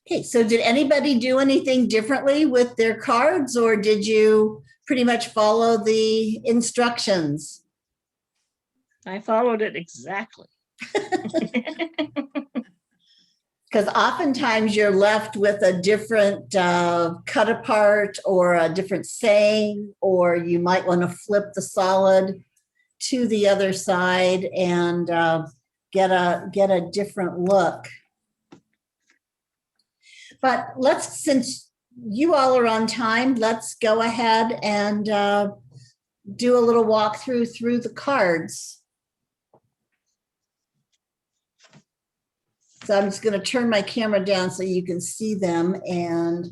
Okay, so did anybody do anything differently with their cards, or did you pretty much follow the instructions? I followed it exactly. Because oftentimes you're left with a different cut apart or a different saying, or you might want to flip the solid to the other side and get a different look. But since you all are on time, let's go ahead and do a little walkthrough through the cards. So I'm just going to turn my camera down so you can see them. And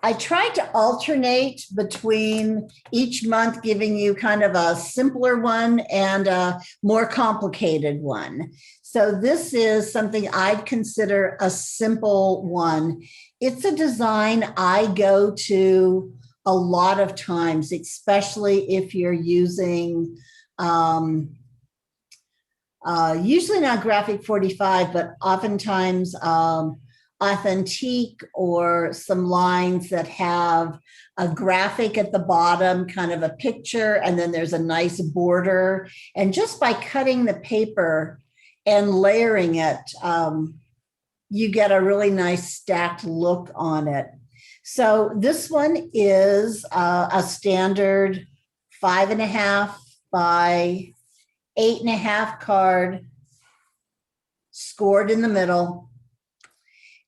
I tried to alternate between each month giving you kind of a simpler one and a more complicated one. So this is something I'd consider a simple one. It's a design I go to a lot of times, especially if you're using usually not graphic 45, but oftentimes authentique or some lines that have a graphic at the bottom, kind of a picture, and then there's a nice border. And just by cutting the paper and layering it, you get a really nice stacked look on it. So this one is a standard 5.5 by 8.5 card, scored in the middle.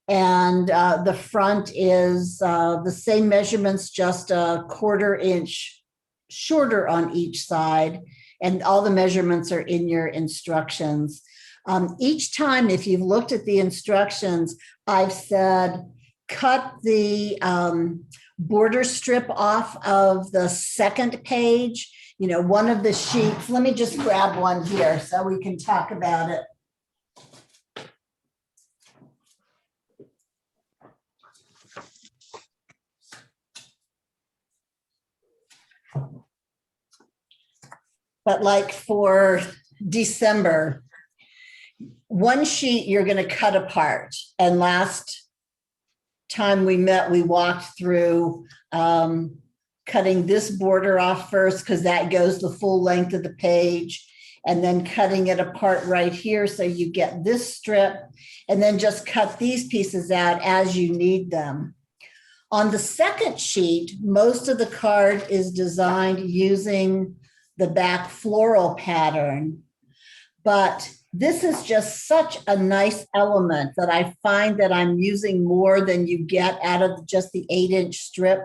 And the front is the same measurements, just a 1/4 inch shorter on each side. And all the measurements are in your instructions. Each time, if you've looked at the instructions, I've said, cut the border strip off of the second page, one of the sheets. Let me just grab one here so we can talk about it. But like for December, one sheet you're going to cut apart. And last time we met, we walked through cutting this border off first because that goes the full length of the page, and then cutting it apart right here so you get this strip, and then just cut these pieces out as you need them. On the second sheet, most of the card is designed using the back floral pattern, but this is just such a nice element that I find that I'm using more than you get out of just the 8-inch strip.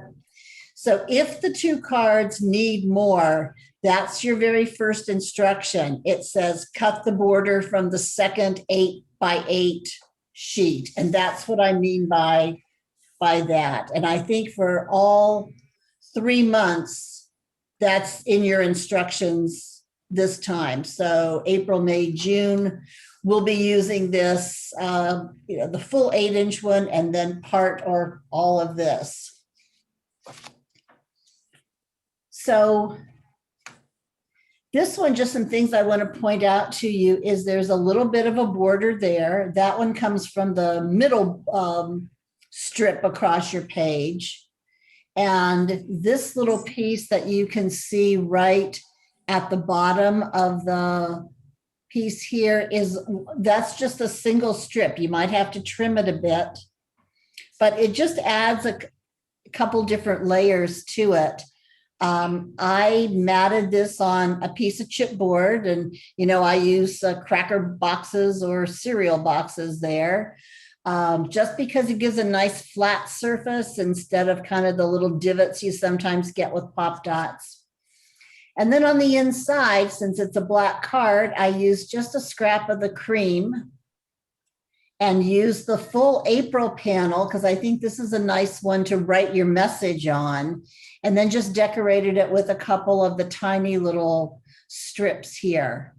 So if the two cards need more, that's your very first instruction. It says cut the border from the second 8 by 8 sheet. And that's what I mean by that. And I think for all 3 months, that's in your instructions this time. So April, May, June, we'll be using this, the full 8-inch one, and then part or all of this. So this one, just some things I want to point out to you is there's a little bit of a border there. That one comes from the middle strip across your page. And this little piece that you can see right at the bottom of the piece here that's just a single strip. You might have to trim it a bit, but it just adds a couple different layers to it. I matted this on a piece of chipboard, and I use cracker boxes or cereal boxes there, just because it gives a nice flat surface instead of kind of the little divots you sometimes get with pop dots. And then on the inside, since it's a black card, I use just a scrap of the cream and use the full April panel because I think this is a nice one to write your message on, and then just decorated it with a couple of the tiny little strips here.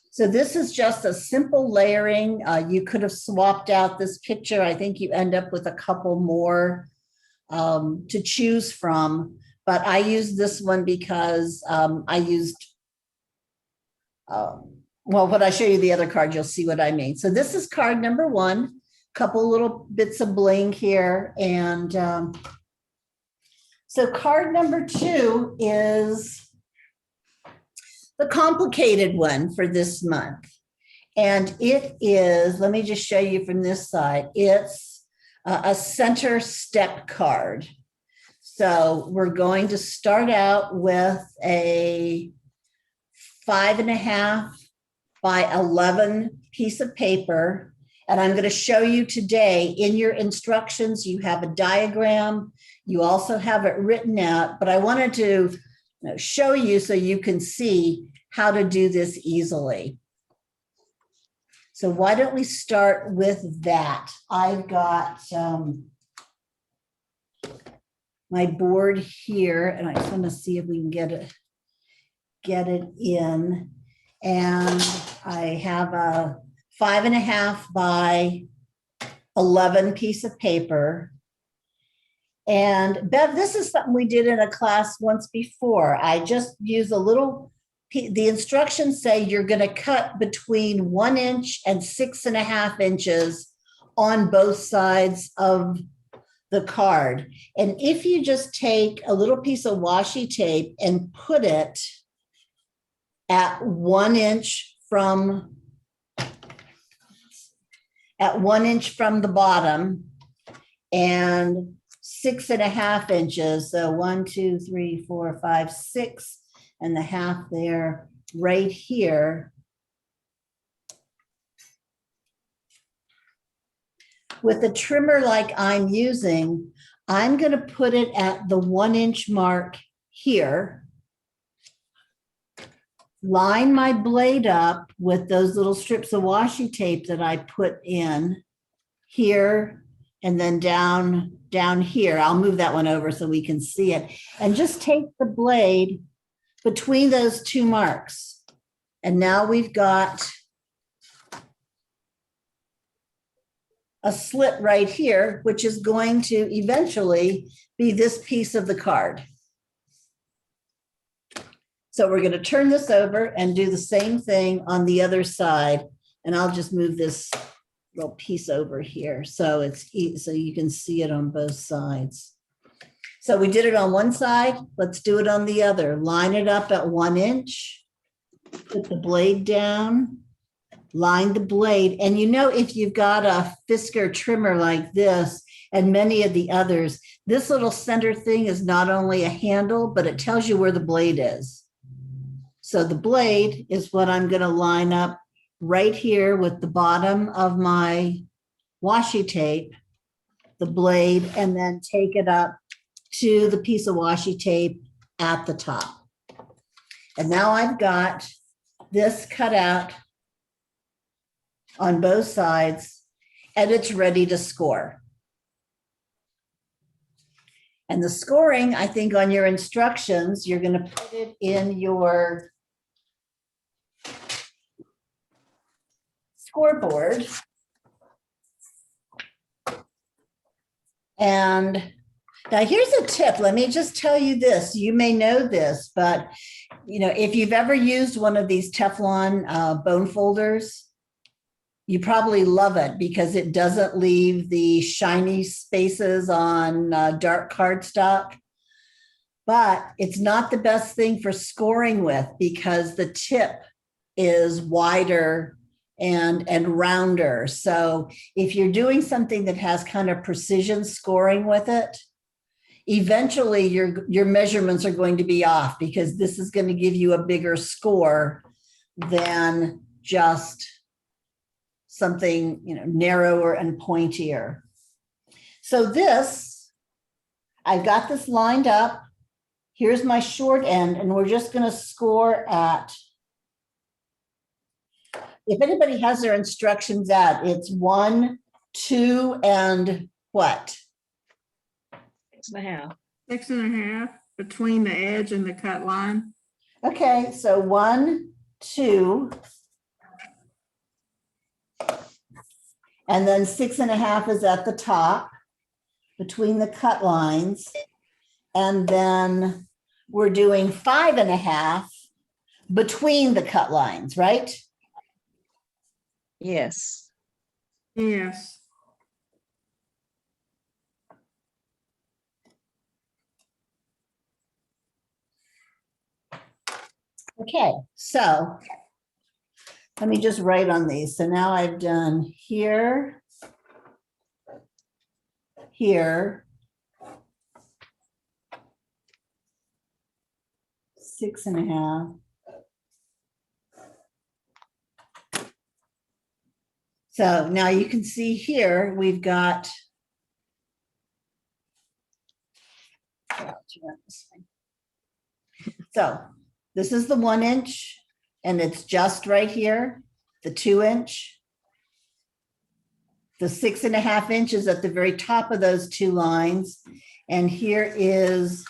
So this is just a simple layering. You could have swapped out this picture. I think you end up with a couple more to choose from, but I used this one because I used Well, when I show you the other card, you'll see what I mean. So this is card number one, couple little bits of bling here. And so card number two is the complicated one for this month. And it is, let me just show you from this side. It's a center step card. So we're going to start out with a 5.5 by 11 piece of paper. And I'm going to show you today in your instructions, you have a diagram. You also have it written out, but I wanted to show you so you can see how to do this easily. So why don't we start with that? I've got my board here, and I just want to see if we can get it in. And I have a 5.5 by 11 piece of paper. And Bev, this is something we did in a class once before. I just use a little, the instructions say you're going to cut between 1 inch and 6.5 inches on both sides of the card. And if you just take a little piece of washi tape and put it at 1 inch from the bottom and 6.5 inches, so 1, 2, 3, 4, 5, 6.5 there, right here. With a trimmer like I'm using, I'm going to put it at the 1 inch mark here. Line my blade up with those little strips of washi tape that I put in here and then down here. I'll move that one over so we can see it. And just take the blade between those two marks. And now we've got a slit right here, which is going to eventually be this piece of the card. So we're going to turn this over and do the same thing on the other side. And I'll just move this little piece over here so so you can see it on both sides. So we did it on one side. Let's do it on the other. Line it up at 1 inch. Put the blade down. Line the blade. And you know, if you've got a Fisker trimmer like this and many of the others, this little center thing is not only a handle, but it tells you where the blade is. So the blade is what I'm going to line up right here with the bottom of my washi tape, the blade, and then take it up to the piece of washi tape at the top. And now I've got this cut out on both sides, and it's ready to score. And the scoring, I think on your instructions, you're going to put it in your scoreboard. And now here's a tip. Let me just tell you this. You may know this, but you know, if you've ever used one of these Teflon bone folders, you probably love it because it doesn't leave the shiny spaces on dark cardstock. But it's not the best thing for scoring with because the tip is wider and rounder. So if you're doing something that has kind of precision scoring with it, eventually your measurements are going to be off because this is going to give you a bigger score than just something, you know, narrower and pointier. So this, I've got this lined up. Here's my short end, and we're just going to score at, if anybody has their instructions out, it's 1, 2, and what? 6.5. 6.5 between the edge and the cut line. Okay, so 1, 2, and then 6.5 is at the top between the cut lines. And then we're doing 5.5 between the cut lines, right? Yes. Yes. Okay, so let me just write on these. So now I've done here, here, 6.5. So now you can see here, we've got. So this is the 1 inch and it's just right here, the 2 inch. The 6.5 inches at the very top of those two lines. And here is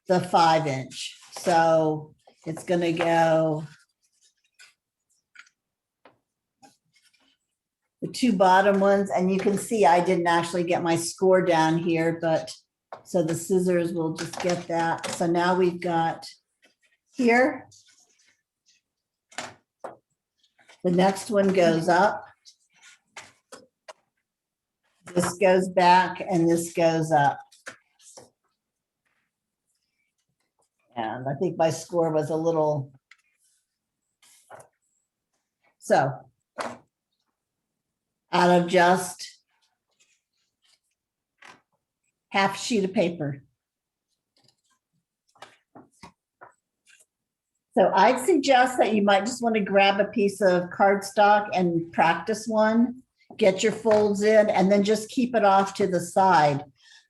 the 5 inch. So it's going to go the two bottom ones. And you can see I didn't actually get my score down here, but so the scissors will just get that. So now we've got here. The next one goes up. This goes back and this goes up. And I think my score was a little. So out of just half sheet of paper. So I'd suggest that you might just want to grab a piece of cardstock and practice one, get your folds in, and then just keep it off to the side.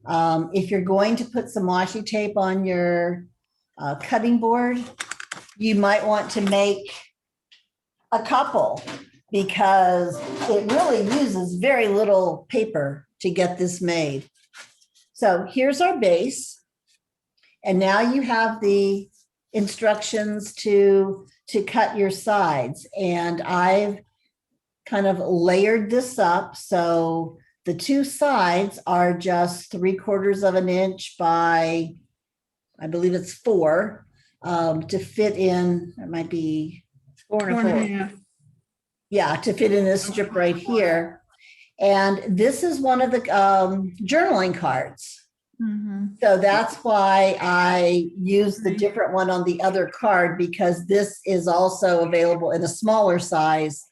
If you're going to put some washi tape on your cutting board, you might want to make a couple because it really uses very little paper to get this made. So here's our base. And now you have the instructions to cut your sides. And I've kind of layered this up. So the two sides are just 3/4 of an inch by, I believe it's 4, to fit in, it might be 4 and a 4. Yeah, to fit in this strip right here. And this is one of the journaling cards. So that's why I use the different one on the other card, because this is also available in a smaller size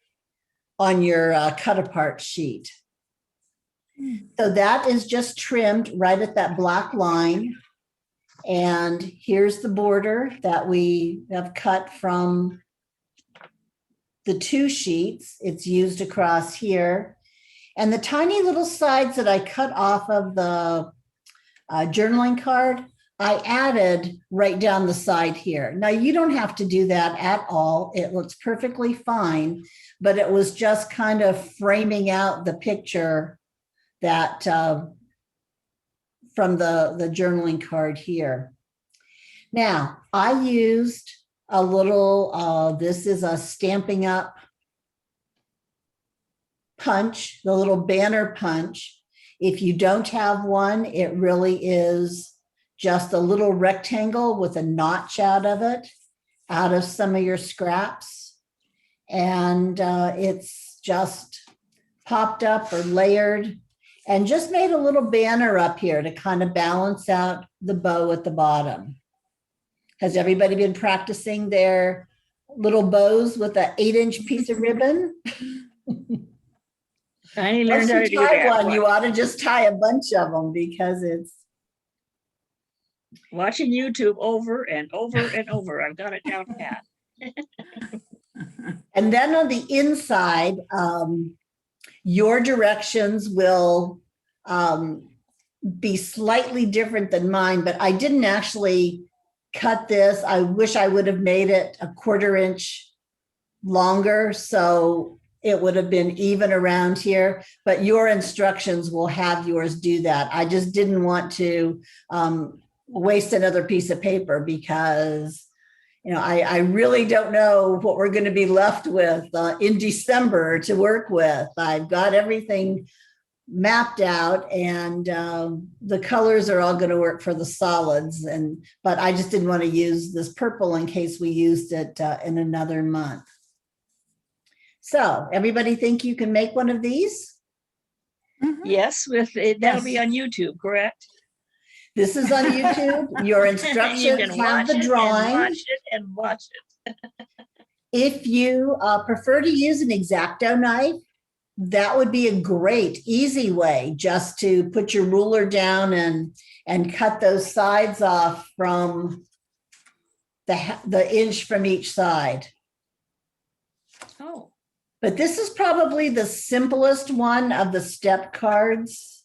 on your cut apart sheet. So that is just trimmed right at that black line. And here's the border that we have cut from the 2 sheets. It's used across here. And the tiny little sides that I cut off of the journaling card, I added right down the side here. Now you don't have to do that at all. It looks perfectly fine, but it was just kind of framing out the picture that from the journaling card here. Now I used a little, this is a Stampin' Up punch, the little banner punch. If you don't have one, it really is just a little rectangle with a notch out of it, out of some of your scraps. And it's just popped up or layered and just made a little banner up here to kind of balance out the bow at the bottom. Has everybody been practicing their little bows with an 8-inch piece of ribbon? I learned how to do tie that. one, you ought to just tie a bunch of them because it's. Watching YouTube over and over and over. I've got it down pat. And then on the inside, your directions will be slightly different than mine, but I didn't actually cut this. I wish I would have made it a 1/4 inch longer, so it would have been even around here, but your instructions will have yours do that. I just didn't want to waste another piece of paper because, you know, I really don't know what we're going to be left with in December to work with. I've got everything mapped out and the colors are all going to work for the solids. But I just didn't want to use this purple in case we used it in another month. So everybody think you can make one of these? Mhm. Yes, with it, that'll be Yes. on YouTube, correct? This is on YouTube. Your You instructions can have watch the it and drawing. watch it and watch it. If you prefer to use an X-Acto knife, that would be a great, easy way just to put your ruler down and cut those sides off from the inch from each side. Oh, But this is probably the simplest one of the step cards.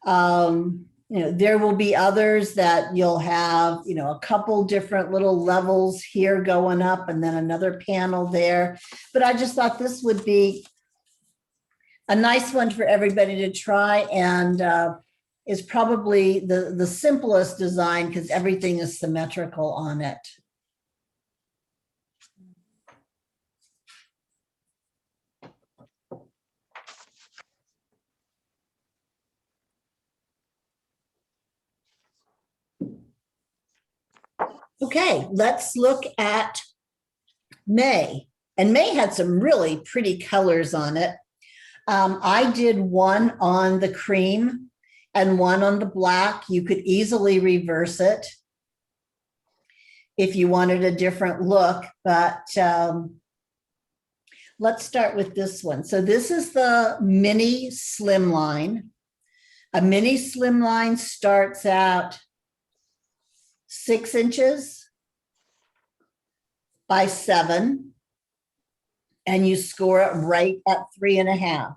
There will be others that you'll have, a couple different little levels here going up and then another panel there. But I just thought this would be a nice one for everybody to try, and is probably the simplest design because everything is symmetrical on it. Okay, let's look at May. And May had some really pretty colors on it. I did one on the cream and one on the black. You could easily reverse it if you wanted a different look, but let's start with this one. So this is the mini slimline. A mini slimline starts out 6 inches by 7, and you score it right at 3.5.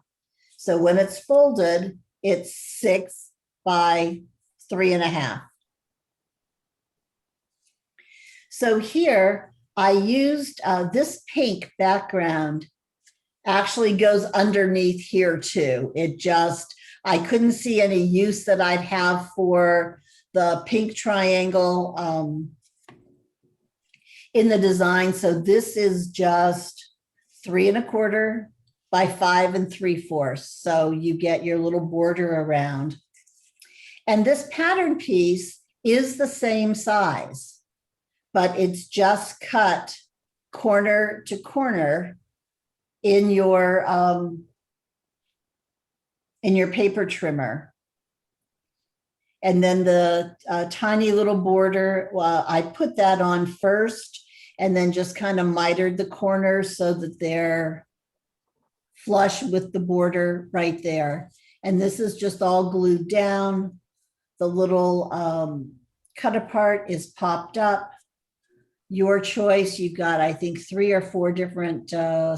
So when it's folded, it's 6 by 3.5. So here I used this pink background actually goes underneath here too. I couldn't see any use that I'd have for the pink triangle in the design. So this is just 3.25 by 5 3/4. So you get your little border around. And this pattern piece is the same size, but it's just cut corner to corner in your paper trimmer. And then the tiny little border, I put that on first and then just kind of mitered the corners so that they're flush with the border right there. And this is just all glued down. The little cut apart is popped up. Your choice. You've got, I think, 3 or 4 different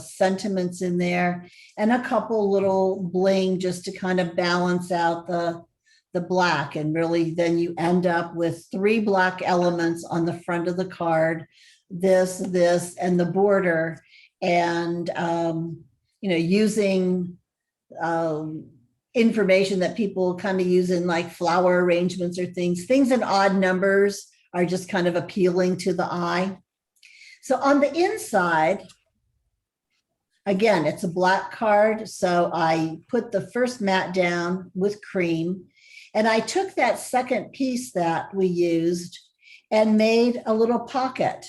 sentiments in there and a couple little bling just to kind of balance out the black. And really then you end up with 3 black elements on the front of the card, this, and the border. And, using information that people kind of use in like flower arrangements or things in odd numbers are just kind of appealing to the eye. So on the inside, again, it's a black card. So I put the first mat down with cream, and I took that second piece that we used and made a little pocket.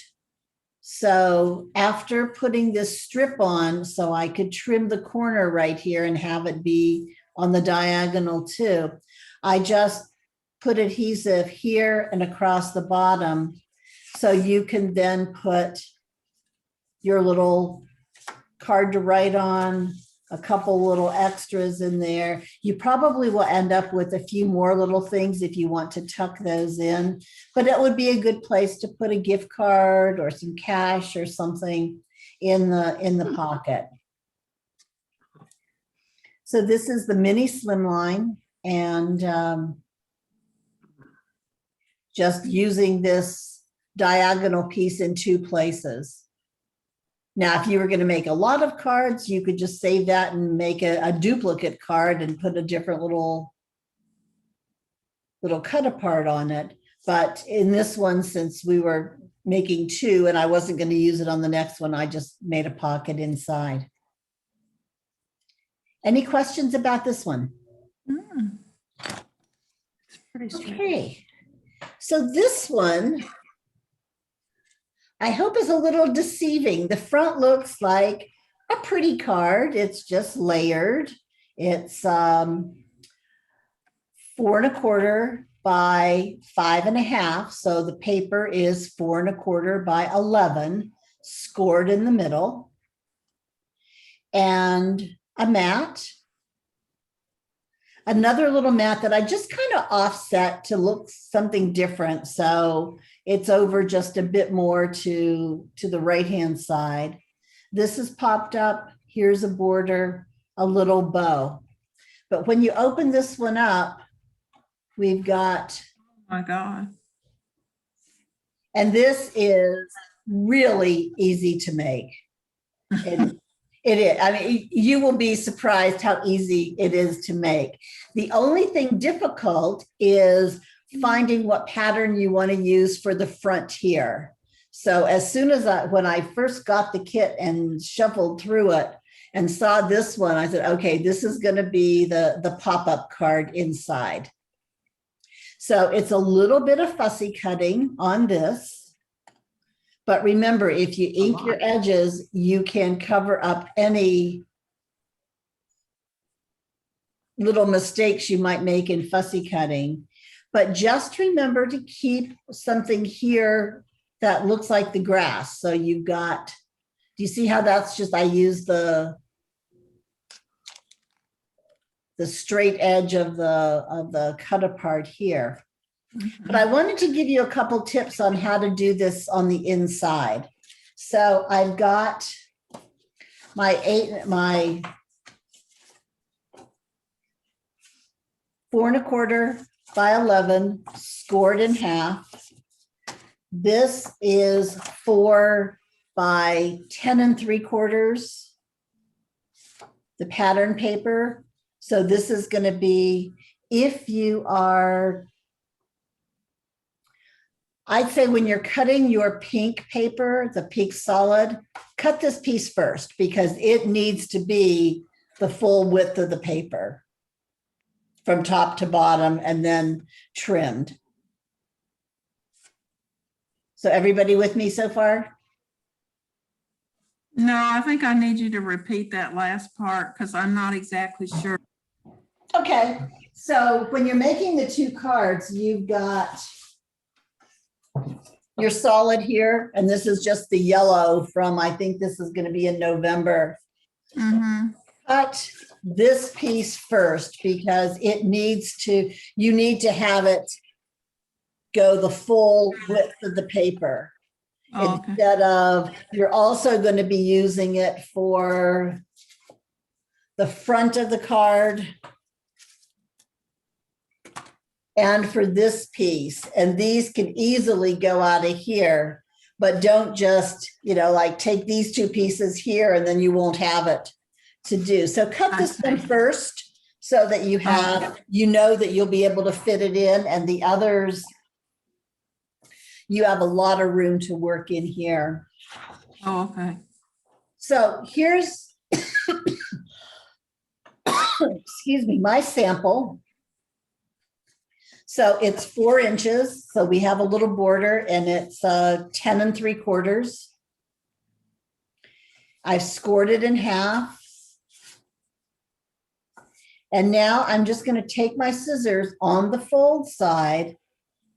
So after putting this strip on, so I could trim the corner right here and have it be on the diagonal too, I just put adhesive here and across the bottom. So you can then put your little card to write on, a couple little extras in there. You probably will end up with a few more little things if you want to tuck those in, but it would be a good place to put a gift card or some cash or something in the pocket. So this is the mini slimline, and just using this diagonal piece in 2 places. Now, if you were going to make a lot of cards, you could just save that and make a duplicate card and put a different little cut apart on it. But in this one, since we were making 2 and I wasn't going to use it on the next one, I just made a pocket inside. Any questions about this one? It's pretty straight. Okay. So this one, I hope is a little deceiving. The front looks like a pretty card. It's just layered. It's 4¼ by 5½. So the paper is 4¼ by 11, scored in the middle. And a mat. Another little mat that I just kind of offset to look something different. So it's over just a bit more to the right-hand side. This is popped up. Here's a border, a little bow. But when you open this one up, we've got, Oh my God. and this is really easy to make. And it is. I mean, you will be surprised how easy it is to make. The only thing difficult is finding what pattern you want to use for the front here. So as soon as when I first got the kit and shuffled through it and saw this one, I said, okay, this is going to be the pop-up card inside. So it's a little bit of fussy cutting on this. But remember, if you ink your edges, you can cover up any little mistakes you might make in fussy cutting. But just remember to keep something here that looks like the grass. So you've got, do you see how that's just, I use the straight edge of the cut apart here. But I wanted to give you a couple tips on how to do this on the inside. So I've got my 4¼ by 11 scored in half. This is 4 by 10¾ the pattern paper. So this is going to be, if you are, I'd say when you're cutting your pink paper, the pink solid, cut this piece first because it needs to be the full width of the paper from top to bottom and then trimmed. So everybody with me so far? No, I think I need you to repeat that last part because I'm not exactly sure. Okay, so when you're making the two cards, you've got your solid here, and this is just the yellow from, I think this is going to be in November. Cut this piece first because it needs to, you need to have it go the full width of the paper. Oh, okay. Instead of, you're also going to be using it for the front of the card and for this piece. And these can easily go out of here, but don't just, you know, like take these two pieces here and then you won't have it to do. So cut this one first so that you have, you know that you'll be able to fit it in, and the others, you have a lot of room to work in here. Oh, okay. So here's, excuse me, my sample. So it's 4 inches. So we have a little border and it's 10¾ I've scored it in half. And now I'm just going to take my scissors on the fold side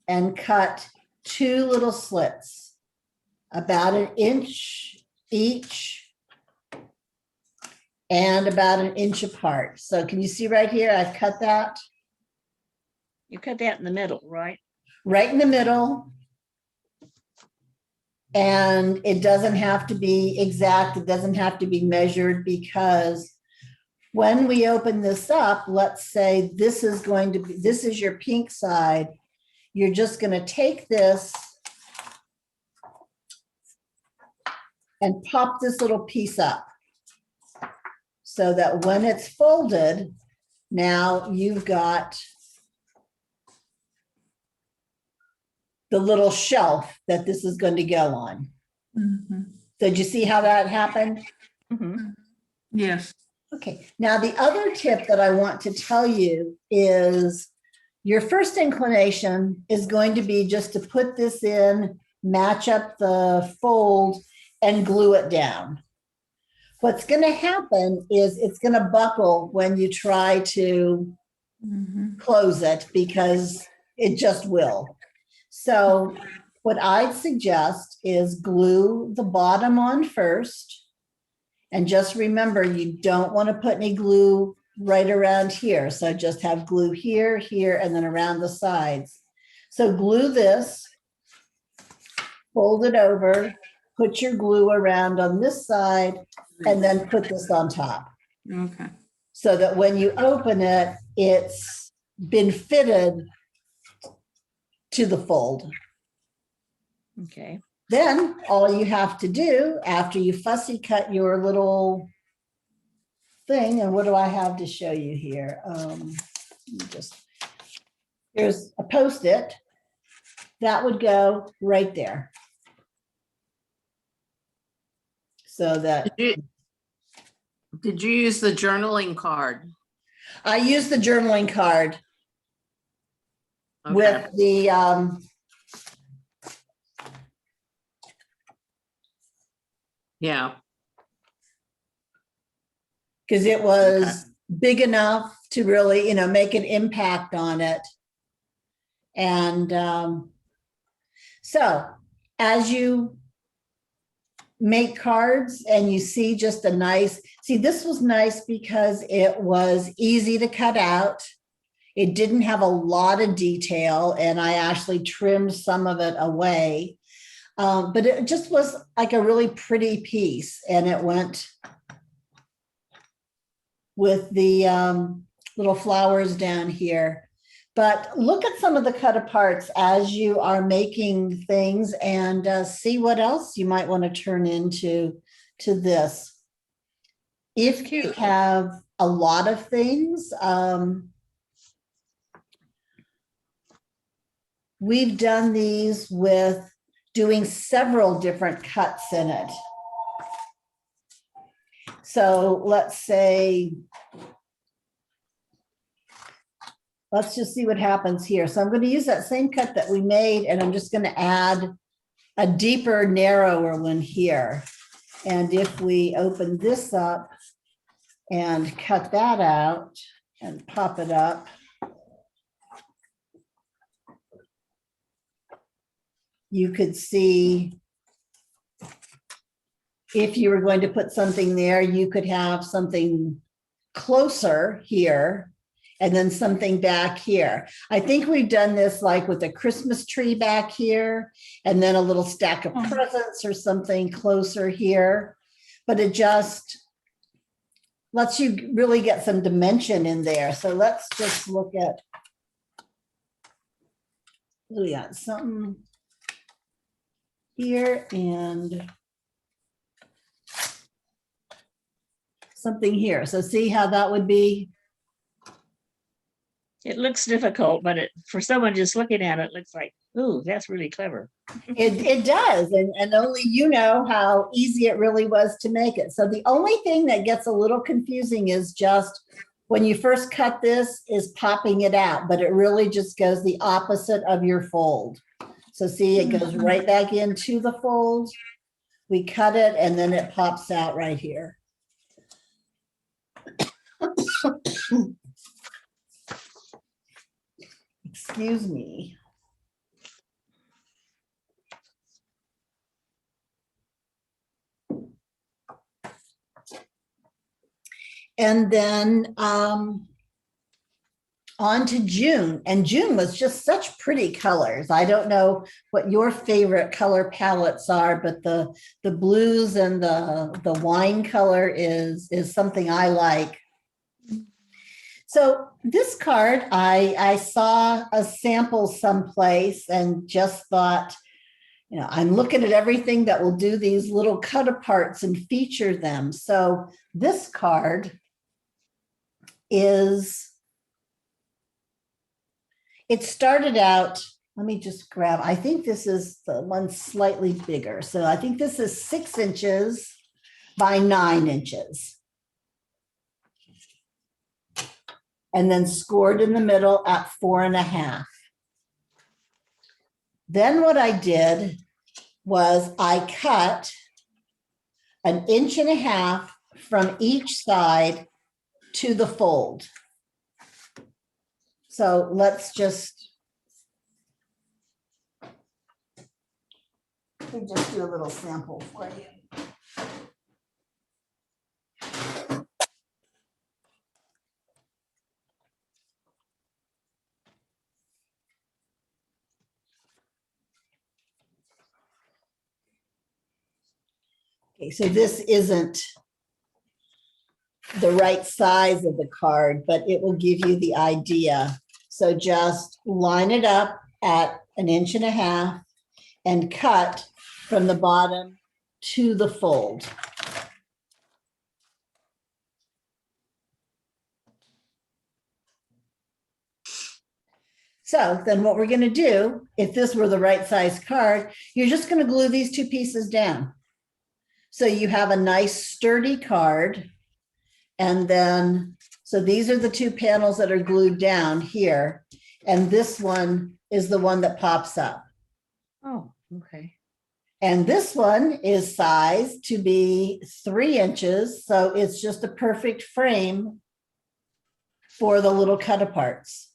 and cut 2 little slits, about 1 inch each and about 1 inch apart. So can you see right here? I've cut that. You cut that in the middle, right? Right in the middle. And it doesn't have to be exact. It doesn't have to be measured, because when we open this up, let's say this is going to be, this is your pink side. You're just going to take this and pop this little piece up so that when it's folded, now you've got the little shelf that this is going to go on. Mm-hmm. So did you see how that happened? Mm-hmm. Yes. Okay, now the other tip that I want to tell you is your first inclination is going to be just to put this in, match up the fold, and glue it down. What's going to happen is it's going to buckle when you try to Mhm. close it because it just will. So what I'd suggest is glue the bottom on first. And just remember, you don't want to put any glue right around here. So just have glue here, here, and then around the sides. So glue this, fold it over, put your glue around on this side, and then put this on top. Okay. So that when you open it, it's been fitted to the fold. Okay. Then all you have to do after you fussy cut your little thing, and what do I have to show you here? Here's a Post-it. That would go right there. So that Did you use the journaling card? I use the journaling card Okay. with the Yeah, because it was big enough to really, make an impact on it. And so as you make cards and you see just a nice, this was nice because it was easy to cut out. It didn't have a lot of detail, and I actually trimmed some of it away. But it just was like a really pretty piece, and it went with the little flowers down here. But look at some of the cut aparts as you are making things, and see what else you might want to turn into this. If you have a lot of things, we've done these with doing several different cuts in it. So let's say, let's just see what happens here. So I'm going to use that same cut that we made, and I'm just going to add a deeper, narrower one here. And if we open this up and cut that out and pop it up, you could see if you were going to put something there, you could have something closer here and then something back here. I think we've done this like with a Christmas tree back here, and then a little stack of presents or something closer here. But it just lets you really get some dimension in there. So let's just look at, we got something here and something here. So see how that would be? It looks difficult, but for someone just looking at it, it looks like, ooh, that's really clever. It does. And only you know how easy it really was to make it. So the only thing that gets a little confusing is just when you first cut this is popping it out, but it really just goes the opposite of your fold. So see, it goes right back into the fold. We cut it and then it pops out right here. Excuse me. And then on to June. And June was just such pretty colors. I don't know what your favorite color palettes are, but the blues and the wine color is something I like. So this card, I saw a sample someplace and just thought, I'm looking at everything that will do these little cut aparts and feature them. So this card it started out, let me just grab, I think this is the one slightly bigger. So I think this is 6 inches by 9 inches. And then scored in the middle at 4.5. Then what I did was I cut 1.5 inches from each side to the fold. So let's just do a little sample for you. Okay, so this isn't the right size of the card, but it will give you the idea. So just line it up at 1.5 inches and cut from the bottom to the fold. So then what we're going to do, if this were the right size card, you're just going to glue these two pieces down. So you have a nice sturdy card. And then, so these are the two panels that are glued down here. And this one is the one that pops up. Oh, okay. And this one is sized to be 3 inches. So it's just a perfect frame for the little cut aparts.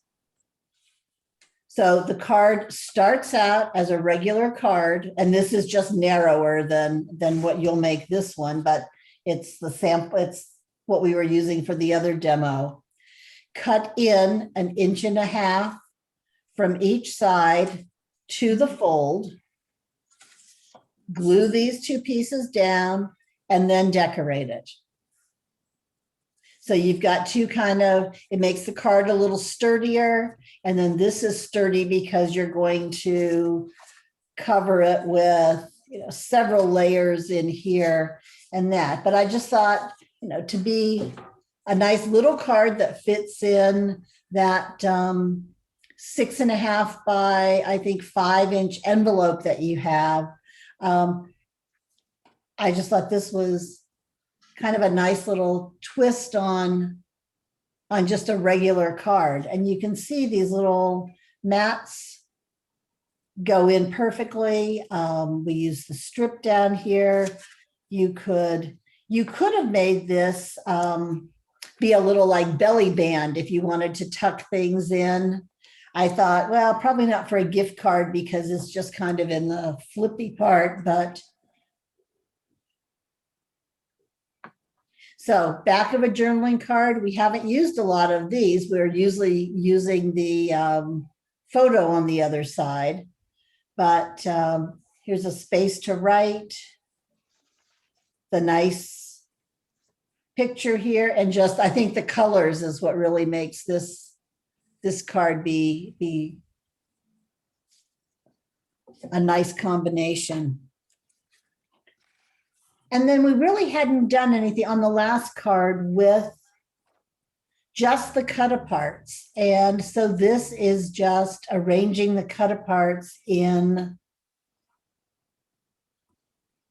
So the card starts out as a regular card, and this is just narrower than what you'll make this one, but it's the sample, it's what we were using for the other demo. Cut in 1.5 inches from each side to the fold. Glue these two pieces down and then decorate it. So you've got two it makes the card a little sturdier. And then this is sturdy because you're going to cover it with, several layers in here and that. But I just thought, to be a nice little card that fits in that 6.5 by, I think, 5-inch envelope that you have. I just thought this was kind of a nice little twist on just a regular card. And you can see these little mats go in perfectly. We use the strip down here. You could have made this be a little like belly band if you wanted to tuck things in. I thought, well, probably not for a gift card because it's just kind of in the flippy part, but so back of a journaling card, we haven't used a lot of these. We're usually using the photo on the other side, but here's a space to write, the nice picture here, and just, I think the colors is what really makes this card be a nice combination. And then we really hadn't done anything on the last card with just the cut aparts. And so this is just arranging the cut aparts in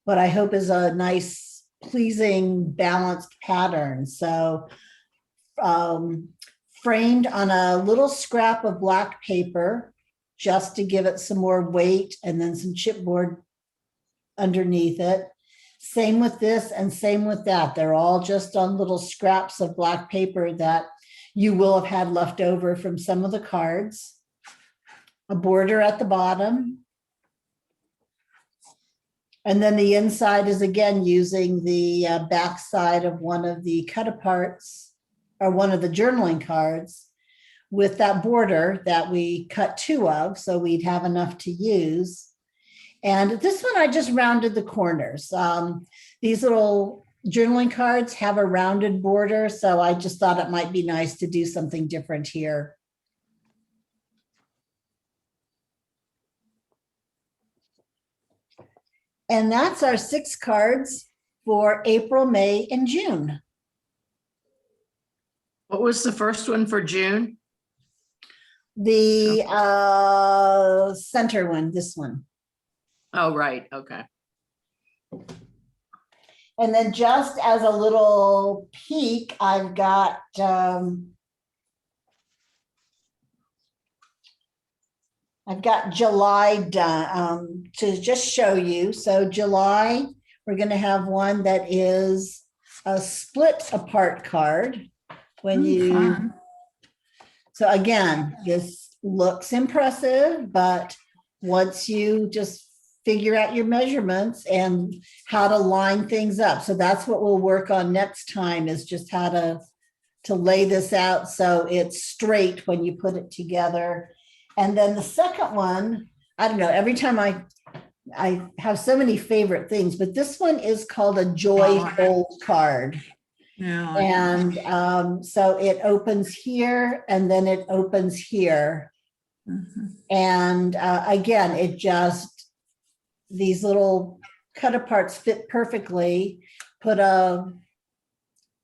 what I hope is a nice, pleasing, balanced pattern. So framed on a little scrap of black paper, just to give it some more weight, and then some chipboard underneath it. Same with this and same with that. They're all just on little scraps of black paper that you will have had left over from some of the cards. A border at the bottom. And then the inside is again using the back side of one of the cut aparts or one of the journaling cards with that border that we cut 2 of, so we'd have enough to use. And this one, I just rounded the corners. These little journaling cards have a rounded border, so I just thought it might be nice to do something different here. And that's our 6 cards for April, May, and June. What was the first one for June? The center one, this one. Oh, right. Okay. And then just as a little peek, I've got July done to just show you. So July, we're going to have one that is a split apart card when Ooh, you, fun. so again, this looks impressive, but once you just figure out your measurements and how to line things up. So that's what we'll work on next time, is just how to lay this out so it's straight when you put it together. And then the second one, I don't know, every time I have so many favorite things, but this one is called a Joy Hold card. Yeah. And so it opens here and then it opens here. Mhm. And again, it just, these little cut aparts fit perfectly. Put a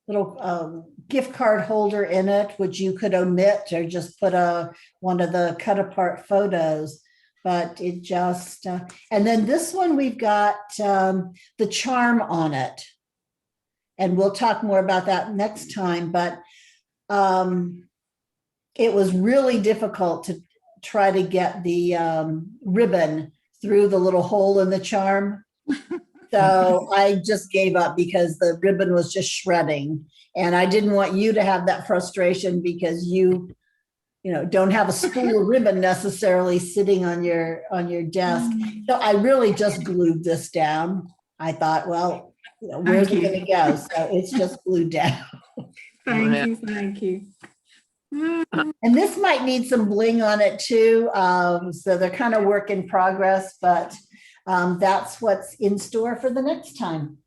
little gift card holder in it, which you could omit or just put one of the cut apart photos. But it just, and then this one, we've got the charm on it. And we'll talk more about that next time. But it was really difficult to try to get the ribbon through the little hole in the charm. So I just gave up because the ribbon was just shredding. And I didn't want you to have that frustration because you don't have a spool of ribbon necessarily sitting on your desk. So I really just glued this down. I thought, well, where's it going to go? So it's just glued down. Thank you, thank you. And this might need some bling on it too. So they're kind of work in progress, but that's what's in store for the next time.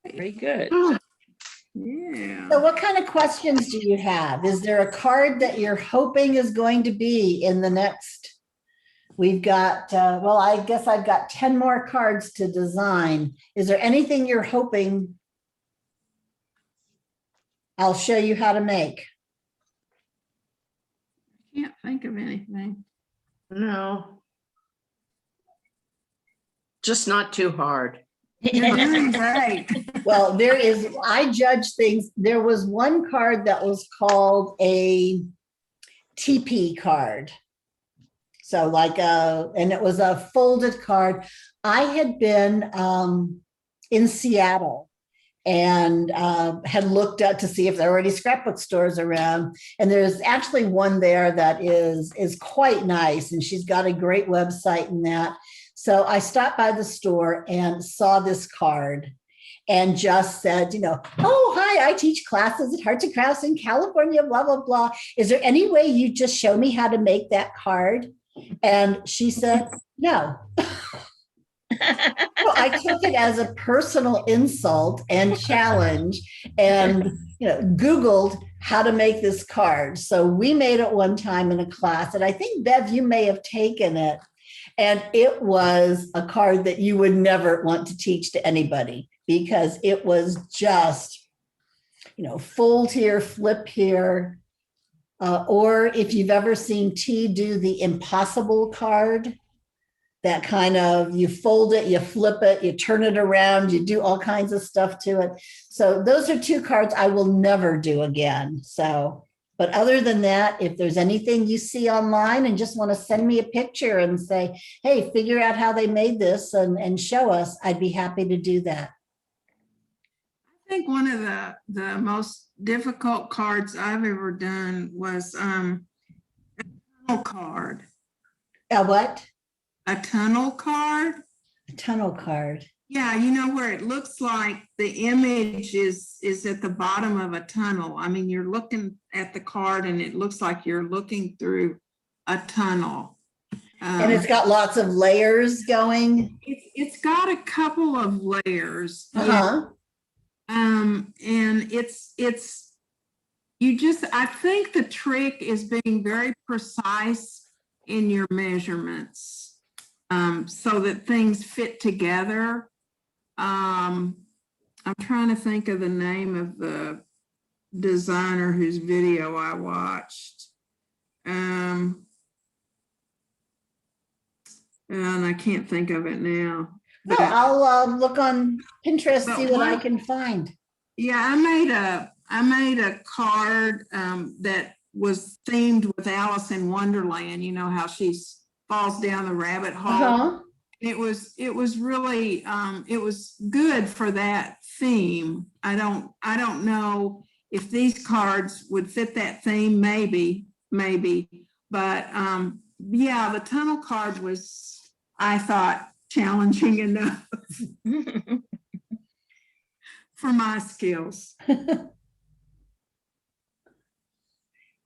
Very good. Yeah. So what kind of questions do you have? Is there a card that you're hoping is going to be in the next? We've got, well, I guess I've got 10 more cards to design. Is there anything you're hoping I'll show you how to make? Can't think of anything. No. Just not too hard. You're doing great. Well, I judge things. There was one card that was called a TP card. So and it was a folded card. I had been in Seattle and had looked up to see if there were any scrapbook stores around. And there's actually one there that is quite nice. And she's got a great website and that. So I stopped by the store and saw this card and just said, oh, hi, I teach classes at Arts and Crafts in California, blah, blah, blah. Is there any way you just show me how to make that card? And she said, no. So I took it as a personal insult and challenge and, Googled how to make this card. So we made it one time in a class. And I think, Bev, you may have taken it. And it was a card that you would never want to teach to anybody because it was just, fold here, flip here. Or if you've ever seen T do the impossible card, that kind of, you fold it, you flip it, you turn it around, you do all kinds of stuff to it. So those are two cards I will never do again. So, but other than that, if there's anything you see online and just want to send me a picture and say, hey, figure out how they made this and show us, I'd be happy to do that. I think one of the most difficult cards I've ever done was a tunnel card. A what? A tunnel card? A tunnel card. Yeah, where it looks like the image is at the bottom of a tunnel. I mean, you're looking at the card and it looks like you're looking through a tunnel. And it's got lots of layers going. It's got a couple of layers. Uh-huh. And I think the trick is being very precise in your measurements so that things fit together. I'm trying to think of the name of the designer whose video I watched. And I can't think of it now. Well, I'll look on Pinterest, see what I can find. Yeah, I made a card that was themed with Alice in Wonderland. You know how she falls down the rabbit hole. Uh-huh. It was really, it was good for that theme. I don't know if these cards would fit that theme, maybe. But, yeah, the tunnel card was, I thought, challenging enough for my skills.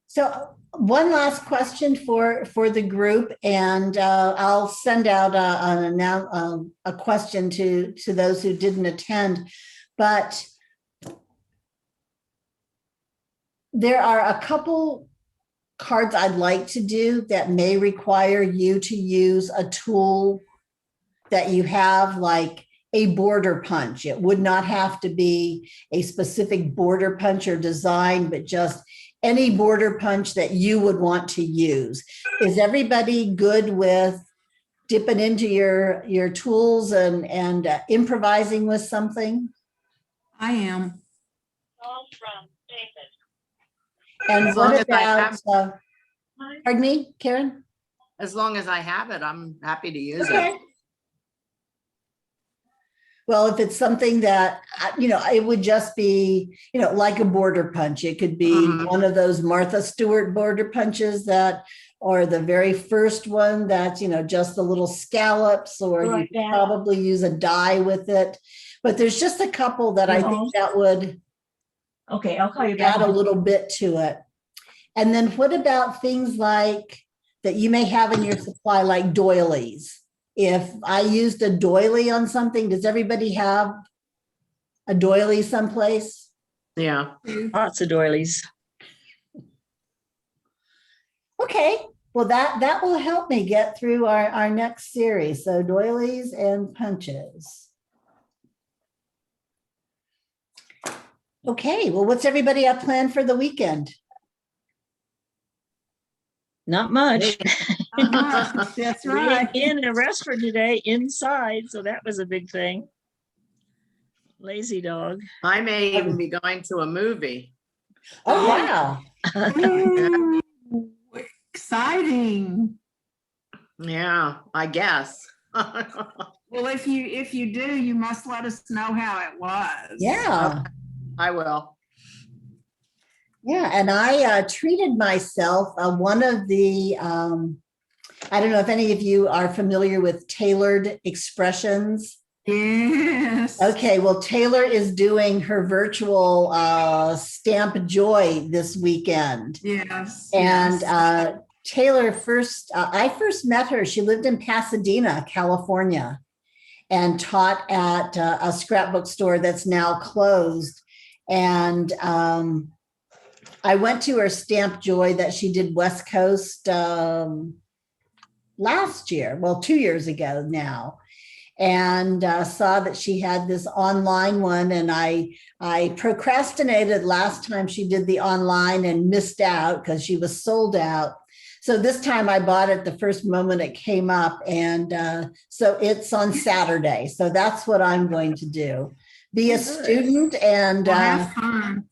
So one last question for the group, and I'll send out a question to those who didn't attend. But there are a couple cards I'd like to do that may require you to use a tool that you have, like a border punch. It would not have to be a specific border punch or design, but just any border punch that you would want to use. Is everybody good with dipping into your tools and improvising with something? I am. And As long what as I about, have- pardon me, Karen? As long as I have it, I'm happy to use it. Okay. Well, if it's something that, it would just be, like a border punch. It could be Mhm. one of those Martha Stewart border punches that, or the very first one that's, just the little scallops, or you Like could that. probably use a die with it. But there's just a couple that I think that would Okay, I'll call you back. add a little bit to it. And then what about things like that you may have in your supply, like doilies? If I used a doily on something, does everybody have a doily someplace? Yeah. Lots of doilies. Okay, well, that will help me get through our next series. So doilies and punches. Okay, well, what's everybody have planned for the weekend? Not much. That's We right. ate in a restaurant today inside, so that was a big thing. Lazy dog. I may even be going to a movie. Oh, wow. Ooh, exciting. Yeah, I guess. Well, if you do, you must let us know how it was. Yeah. I will. Yeah, and I treated myself. One of the, I don't know if any of you are familiar with tailored expressions. Yes. Okay, well, Taylor is doing her virtual Stamp Joy this weekend. Yes. And yes. Taylor I first met her, she lived in Pasadena, California, and taught at a scrapbook store that's now closed. And I went to her Stamp Joy that she did West Coast last year, well, 2 years ago now, and saw that she had this online one. And I procrastinated last time she did the online and missed out because she was sold out. So this time I bought it the first moment it came up. And so it's on Saturday. So that's what I'm going to do. Be a student and Well, have fun.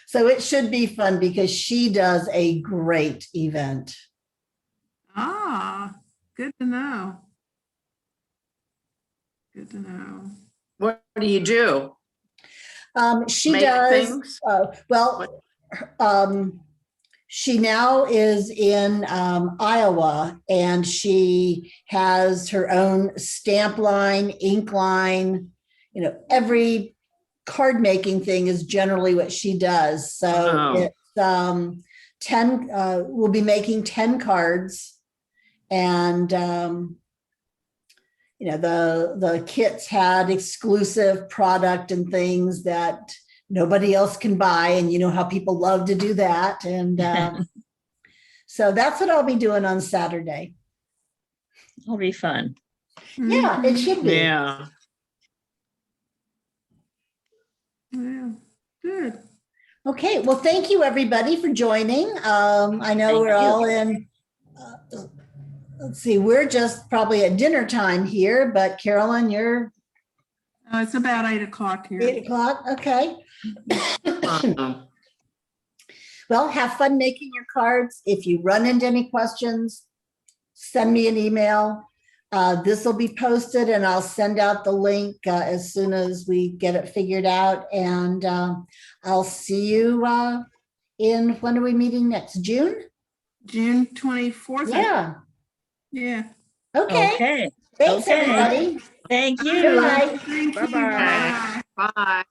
so it should be fun because she does a great event. Ah, good to know. Good to know. What do you do? She Make does, things? well, she now is in Iowa, and she has her own stamp line, ink line, every card making thing is generally what she does. So Wow. it's 10, we'll be making 10 cards, and the kits had exclusive product and things that nobody else can buy, and you know how people love to do that. And so that's what I'll be doing on Saturday. It'll be fun. Yeah, it should be. Yeah. Yeah, good. Okay, well, thank you, everybody, for joining. I know Thank we're you. all in, let's see, we're just probably at dinner time here, but Carolyn, you're It's about 8 o'clock here. 8 o'clock, okay. Um, Well, have fun making your cards. If you run into any questions, send me an email. This will be posted and I'll send out the link as soon as we get it figured out. And I'll see you when are we meeting next? June? June 24th. Yeah. Yeah. Okay. Okay, Thanks, okay. everybody. thank Good you. night. Thank you. Bye-bye. Bye. Bye.